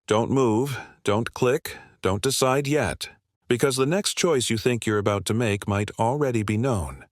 Don't move, don't click, don't decide yet, because the next choice you think you're about to make might already be known.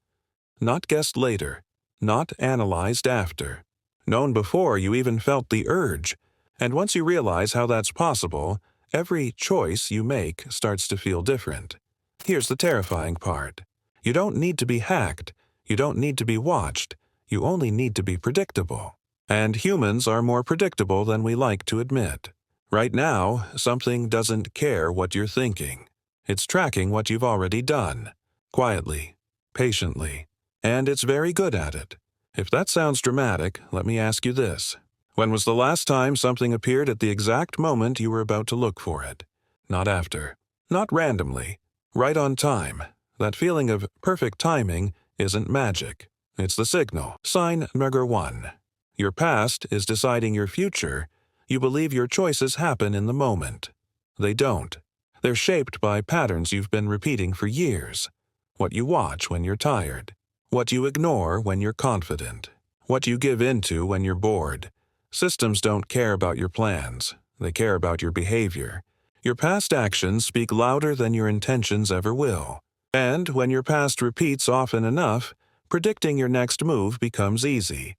Not guessed later, not analyzed after. Known before you even felt the urge, and once you realize how that's possible, every choice you make starts to feel different. Here's the terrifying part. You don't need to be hacked, you don't need to be watched, you only need to be predictable. And humans are more predictable than we like to admit. Right now, something doesn't care what you're thinking. It's tracking what you've already done, quietly, patiently, and it's very good at it. If that sounds dramatic, let me ask you this. When was the last time something appeared at the exact moment you were about to look for it? Not after. Not randomly. Right on time. That feeling of perfect timing isn't magic. It's the signal. Sign number 1. Your past is deciding your future. You believe your choices happen in the moment. They don't. They're shaped by patterns you've been repeating for years. What you watch when you're tired. What you ignore when you're confident. What you give into when you're bored. Systems don't care about your plans. They care about your behavior. Your past actions speak louder than your intentions ever will. And when your past repeats often enough, predicting your next move becomes easy.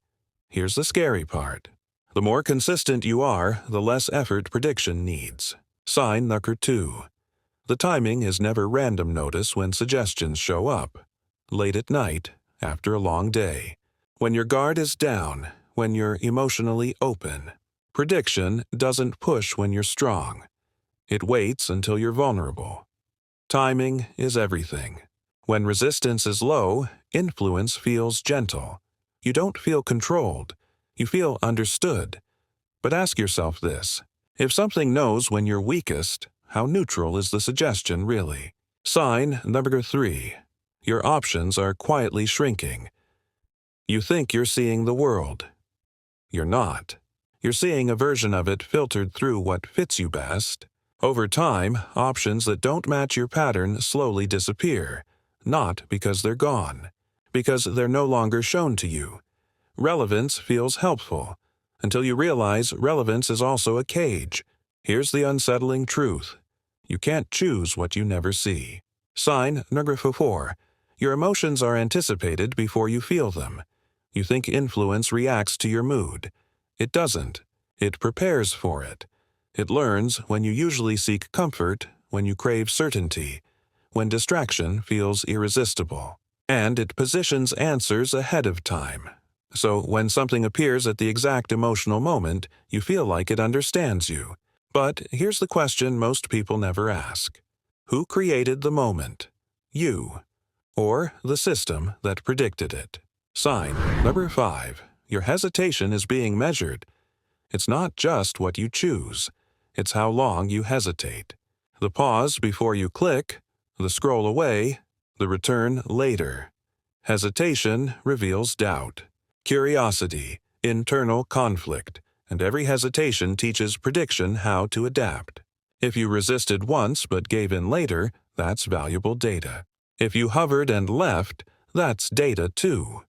Here's the scary part. The more consistent you are, the less effort prediction needs. Sign number 2. The timing is never random notice when suggestions show up. Late at night, after a long day. When your guard is down, when you're emotionally open. Prediction doesn't push when you're strong. It waits until you're vulnerable. Timing is everything. When resistance is low, influence feels gentle. You don't feel controlled. You feel understood. But ask yourself this. If something knows when you're weakest, how neutral is the suggestion really? Sign number 3. Your options are quietly shrinking. You think you're seeing the world. You're not. You're seeing a version of it filtered through what fits you best. Over time, options that don't match your pattern slowly disappear, not because they're gone, because they're no longer shown to you. Relevance feels helpful, until you realize relevance is also a cage. Here's the unsettling truth. You can't choose what you never see. Sign number 4. Your emotions are anticipated before you feel them. You think influence reacts to your mood. It doesn't. It prepares for it. It learns when you usually seek comfort, when you crave certainty, when distraction feels irresistible. And it positions answers ahead of time. So when something appears at the exact emotional moment, you feel like it understands you. But here's the question most people never ask. Who created the moment? You. Or the system that predicted it? Sign number 5. Your hesitation is being measured. It's not just what you choose. It's how long you hesitate. The pause before you click, the scroll away, the return later. Hesitation reveals doubt, curiosity, internal conflict, and every hesitation teaches prediction how to adapt. If you resisted once but gave in later, that's valuable data. If you hovered and left, that's data too.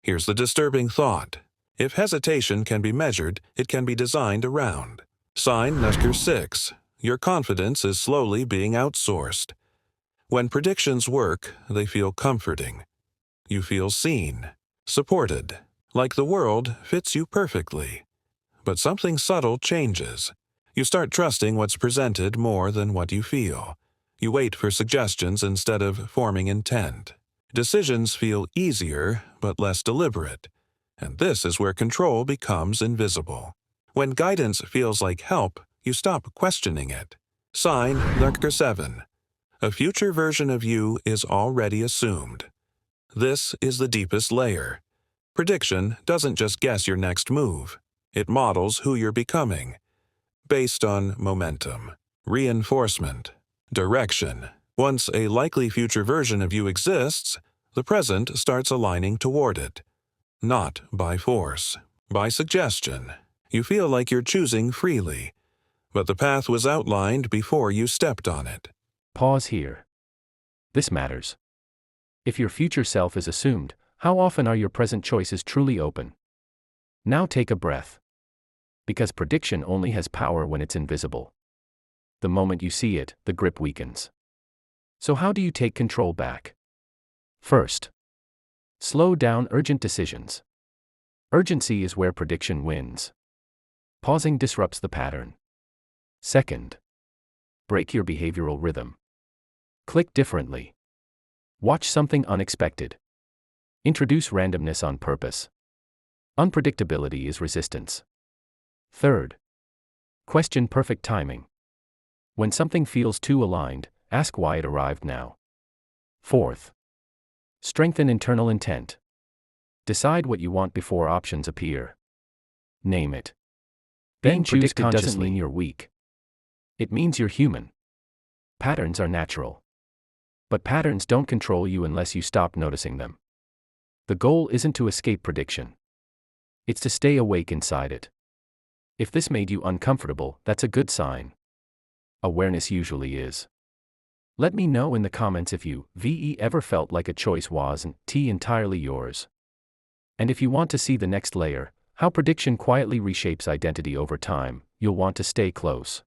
Here's the disturbing thought. If hesitation can be measured, it can be designed around. Sign number 6. Your confidence is slowly being outsourced. When predictions work, they feel comforting. You feel seen, supported, like the world fits you perfectly. But something subtle changes. You start trusting what's presented more than what you feel. You wait for suggestions instead of forming intent. Decisions feel easier but less deliberate. And this is where control becomes invisible. When guidance feels like help, you stop questioning it. Sign number 7. A future version of you is already assumed. This is the deepest layer. Prediction doesn't just guess your next move. It models who you're becoming, based on momentum, reinforcement, direction. Once a likely future version of you exists, the present starts aligning toward it. Not by force, by suggestion. You feel like you're choosing freely, but the path was outlined before you stepped on it. Pause here. This matters. If your future self is assumed, how often are your present choices truly open? Now take a breath. Because prediction only has power when it's invisible. The moment you see it, the grip weakens. So how do you take control back? First, slow down urgent decisions. Urgency is where prediction wins. Pausing disrupts the pattern. Second, break your behavioral rhythm. Click differently. Watch something unexpected. Introduce randomness on purpose. Unpredictability is resistance. Third, question perfect timing. When something feels too aligned, ask why it arrived now. Fourth, strengthen internal intent. Decide what you want before options appear. Name it. Being predicted doesn't mean you're weak. It means you're human. Patterns are natural. But patterns don't control you unless you stop noticing them. The goal isn't to escape prediction. It's to stay awake inside it. If this made you uncomfortable, that's a good sign. Awareness usually is. Let me know in the comments if you ever felt like a choice wasn't entirely yours. And if you want to see the next layer, how prediction quietly reshapes identity over time, you'll want to stay close.